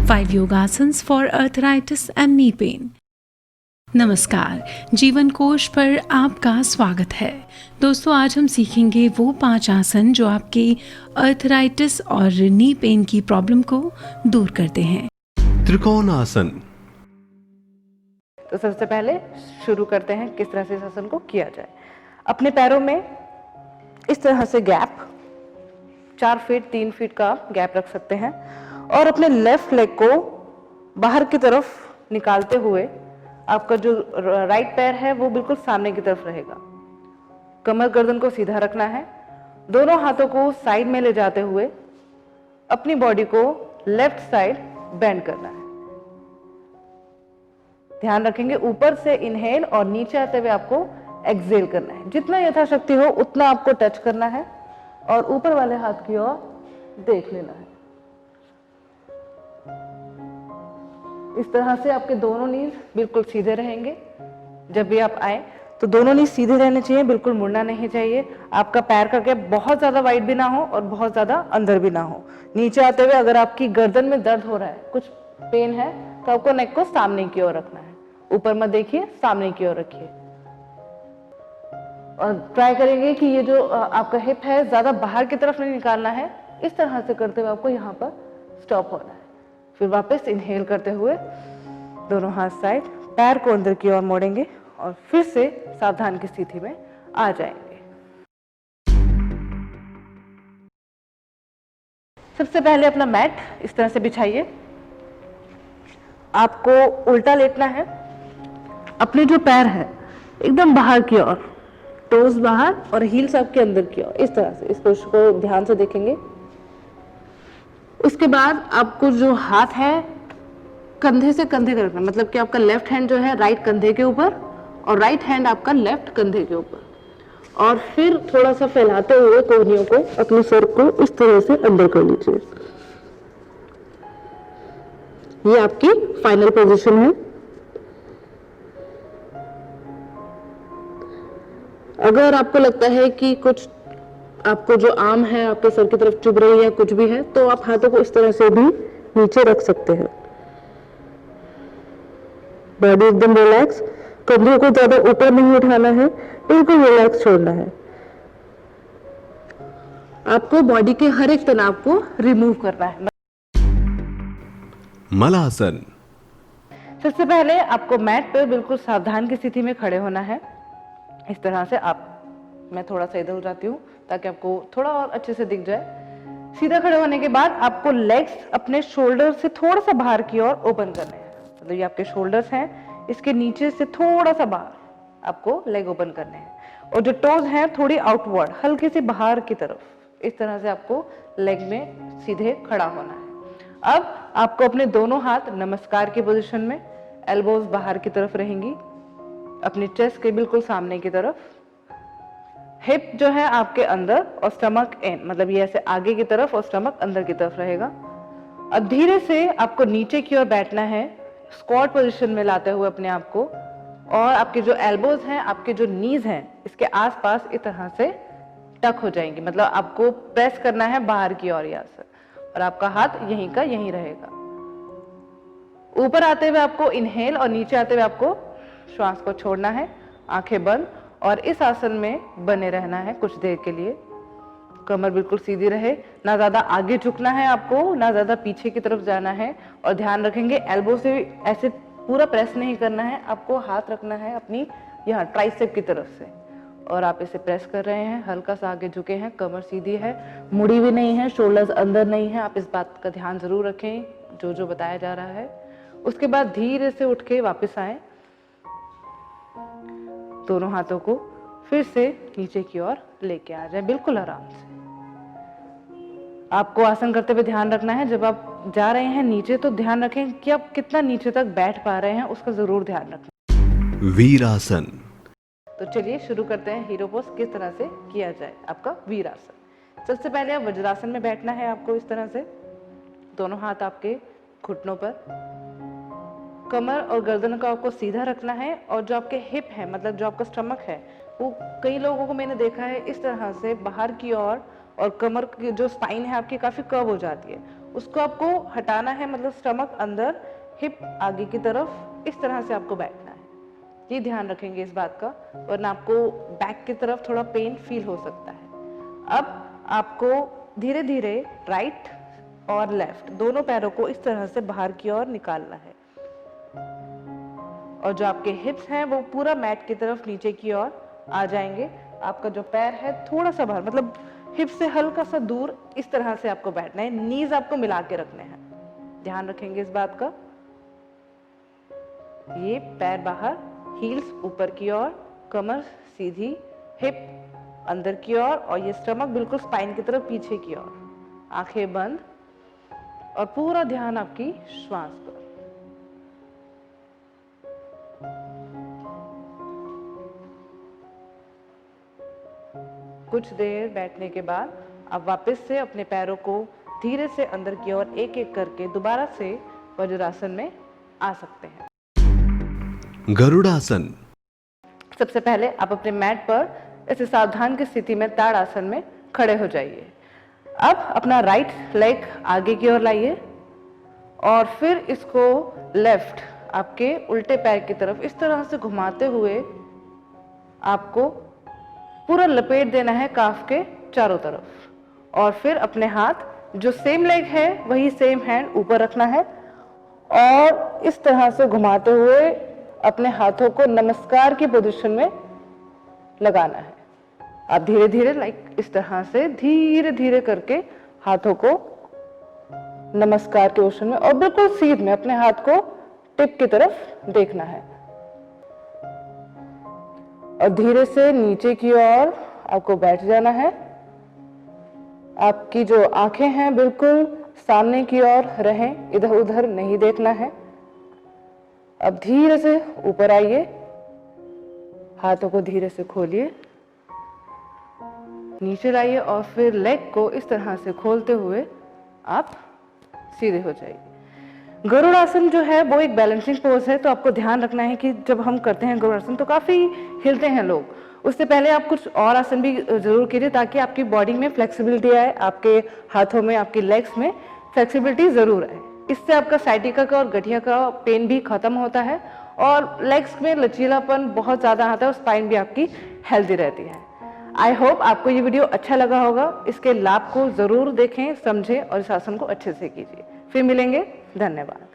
5 योगासन्स for arthritis and knee pain. नमस्कार, जीवन कोश पर आपका स्वागत है। दोस्तों, आज हम सीखेंगे वो 5 आसन जो आपके अर्थराइटिस और नी पेन की प्रॉब्लम को दूर करते हैं। त्रिकोण आसन। तो सबसे पहले शुरू करते हैं किस तरह से इस आसन को किया जाए। अपने पैरों में इस तरह से गैप 4 फीट 3 फीट का गैप रख सकते हैं और अपने लेफ्ट लेग को बाहर की तरफ निकालते हुए आपका जो राइट पैर है वो बिल्कुल सामने की तरफ रहेगा। कमर गर्दन को सीधा रखना है। दोनों हाथों को साइड में ले जाते हुए अपनी बॉडी को लेफ्ट साइड बेंड करना है। ध्यान रखेंगे ऊपर से इनहेल और नीचे आते हुए आपको एक्सहेल करना है। जितना यथाशक्ति हो उतना आपको टच करना है और ऊपर वाले हाथ की ओर देख लेना है। इस तरह से आपके दोनों नीज बिल्कुल सीधे रहेंगे। जब भी आप आए तो दोनों नीज सीधे रहने चाहिए, बिल्कुल मुड़ना नहीं चाहिए। आपका पैर का गैप बहुत ज्यादा वाइड भी ना हो और बहुत ज्यादा अंदर भी ना हो। नीचे आते हुए अगर आपकी गर्दन में दर्द हो रहा है, कुछ पेन है, तो आपको नेक को सामने की ओर रखना है। ऊपर मत देखिए, सामने की ओर रखिए और ट्राई करेंगे कि ये जो आपका हिप है ज्यादा बाहर की तरफ नहीं निकालना है। इस तरह से करते हुए आपको यहाँ पर स्टॉप होना है। फिर वापस इनहेल करते हुए दोनों हाथ साइड, पैर को अंदर की ओर मोड़ेंगे और फिर से सावधान की स्थिति में आ जाएंगे। सबसे पहले अपना मैट इस तरह से बिछाइए। आपको उल्टा लेटना है। अपने जो पैर है एकदम बाहर की ओर, टोज बाहर और हील्स आपके अंदर की ओर, इस तरह से। इस पोस्टर को ध्यान से देखेंगे। उसके बाद आपको जो हाथ है कंधे से कंधे का रखना, मतलब कि आपका लेफ्ट हैंड जो है राइट कंधे के ऊपर और राइट हैंड आपका लेफ्ट कंधे के ऊपर। और फिर थोड़ा सा फैलाते हुए कोहनियों को, अपने सर को इस तरह से अंदर कर लीजिए। ये आपकी फाइनल पोजीशन है। अगर आपको लगता है कि कुछ आपको जो आर्म है आपके सर की तरफ चुभ रही है, कुछ भी है, तो आप हाथों को इस तरह से भी नीचे रख सकते हैं। बॉडी एकदम रिलैक्स, कंधों को ज्यादा ऊपर नहीं उठाना है, बिल्कुल रिलैक्स छोड़ना है। आपको बॉडी के हर एक तनाव को रिमूव करना है। मलासन। सबसे पहले आपको मैट पर बिल्कुल सावधान की स्थिति में खड़े होना है। इस तरह से मैं थोड़ा सा इधर हो जाती हूँ ताकि आपको थोड़ा और अच्छे से दिख जाए। सीधा खड़े होने के बाद आपको लेग्स अपने शोल्डर से थोड़ा सा बाहर की ओर ओपन करने हैं। मतलब ये आपके शोल्डर्स हैं, इसके नीचे से थोड़ा सा बाहर आपको लेग ओपन करने हैं। और जो टोज हैं थोड़ी आउटवर्ड, हल्के से बाहर की तरफ, इस तरह से आपको लेग में सीधे खड़ा होना है। अब आपको अपने दोनों हाथ नमस्कार की पोजीशन में, एल्बोज बाहर की तरफ रहेंगी, अपनी चेस्ट के बिल्कुल सामने की तरफ। हिप जो है आपके अंदर और स्टमक इन, मतलब ये ऐसे आगे की तरफ और स्टमक अंदर की तरफ रहेगा। अब धीरे से आपको नीचे की ओर बैठना है, स्क्वाट पोजीशन में लाते हुए अपने आप को, और आपके जो एल्बोज हैं, आपके जो नीज हैं, इसके आसपास इस तरह से टक हो जाएंगी। मतलब आपको प्रेस करना है बाहर की ओर यहाँ से, और आपका हाथ यहीं का यहीं रहेगा। ऊपर आते हुए आपको इनहेल और नीचे आते हुए आपको श्वास को छोड़ना है, आंखें बंद, और इस आसन में बने रहना है कुछ देर के लिए। कमर बिल्कुल सीधी रहे, ना ज्यादा आगे झुकना है आपको, ना ज्यादा पीछे की तरफ जाना है। और ध्यान रखेंगे एल्बो से ऐसे पूरा प्रेस नहीं करना है, आपको हाथ रखना है अपनी यहाँ ट्राइसेप की तरफ से, और आप इसे प्रेस कर रहे हैं। हल्का सा आगे झुके हैं, कमर सीधी है, मुड़ी भी नहीं है, शोल्डर्स अंदर नहीं है। आप इस बात का ध्यान जरूर रखें जो जो बताया जा रहा है। उसके बाद धीरे से उठ के वापस आए, दोनों हाथों को फिर से नीचे की ओर लेके आ जाए, बिल्कुल आराम से। आपको आसन करते हुए ध्यान रखना है, जब आप जा रहे हैं नीचे तो ध्यान रखें कि आप कितना नीचे तक बैठ पा रहे हैं, उसका जरूर ध्यान रखना। वीरासन। तो चलिए शुरू करते हैं हीरो पोज किस तरह से किया जाए। आपका वीरासन। सबसे पहले आप वज्रासन में बैठना है आपको इस तरह से, दोनों हाथ आपके घुटनों पर, कमर और गर्दन को आपको सीधा रखना है। और जो आपके हिप है, मतलब जो आपका स्टमक है, वो कई लोगों को मैंने देखा है इस तरह से बाहर की ओर, और कमर की जो स्पाइन है आपकी काफी कर्व हो जाती है, उसको आपको हटाना है, मतलब स्टमक अंदर, हिप आगे की तरफ, इस तरह से आपको बैठना है। ये ध्यान रखेंगे इस बात का, वरना आपको बैक की तरफ थोड़ा पेन फील हो सकता है। अब आपको धीरे धीरे राइट और लेफ्ट दोनों पैरों को इस तरह से बाहर की ओर निकालना है, और जो आपके हिप्स हैं वो पूरा मैट की तरफ नीचे की ओर आ जाएंगे। आपका जो पैर है थोड़ा सा बाहर, मतलब हिप से हल्का सा दूर, इस तरह से आपको बैठना है। नीज आपको मिला के रखने हैं, ध्यान रखेंगे इस बात का। ये पैर बाहर, हील्स ऊपर की ओर, कमर सीधी, हिप अंदर की ओर, और ये स्टमक बिल्कुल स्पाइन की तरफ पीछे की ओर। आंखें बंद और पूरा ध्यान आपकी श्वास पर। कुछ देर बैठने के बाद आप वापस से अपने पैरों को धीरे से अंदर की ओर एक एक करके दोबारा से वज्रासन में आ सकते हैं। गरुड़ासन। सबसे पहले आप अपने मैट पर ऐसे सावधान की स्थिति में ताड़ासन में खड़े हो जाइए। अब अपना राइट लेग आगे की ओर लाइए और फिर इसको लेफ्ट आपके उल्टे पैर की तरफ इस तरह से घुमाते हुए आपको पूरा लपेट देना है काफ के चारों तरफ, और फिर अपने हाथ जो सेम लेग है वही सेम हैंड ऊपर रखना है और इस तरह से घुमाते हुए अपने हाथों को नमस्कार की पोजीशन में लगाना है। आप धीरे धीरे इस तरह से धीरे धीरे करके हाथों को नमस्कार के पोजीशन में, और बिल्कुल सीध में अपने हाथ को टिप की तरफ देखना है, और धीरे से नीचे की ओर आपको बैठ जाना है। आपकी जो आंखें हैं बिल्कुल सामने की ओर रहें, इधर उधर नहीं देखना है। अब धीरे से ऊपर आइए, हाथों को धीरे से खोलिए, नीचे लाइए, और फिर लेग को इस तरह से खोलते हुए आप सीधे हो जाइए। गरुड़ासन जो है वो एक बैलेंसिंग पोज है, तो आपको ध्यान रखना है कि जब हम करते हैं गरुड़ासन तो काफी हिलते हैं लोग। उससे पहले आप कुछ और आसन भी जरूर कीजिए ताकि आपकी बॉडी में फ्लेक्सिबिलिटी आए, आपके हाथों में, आपकी लेग्स में फ्लेक्सिबिलिटी जरूर आए। इससे आपका साइटिका का और गठिया का पेन भी खत्म होता है और लेग्स में लचीलापन बहुत ज्यादा आता है और स्पाइन भी आपकी हेल्दी रहती है। आई होप आपको ये वीडियो अच्छा लगा होगा। इसके लाभ को जरूर देखें, समझें और इस आसन को अच्छे से कीजिए। फिर मिलेंगे, धन्यवाद।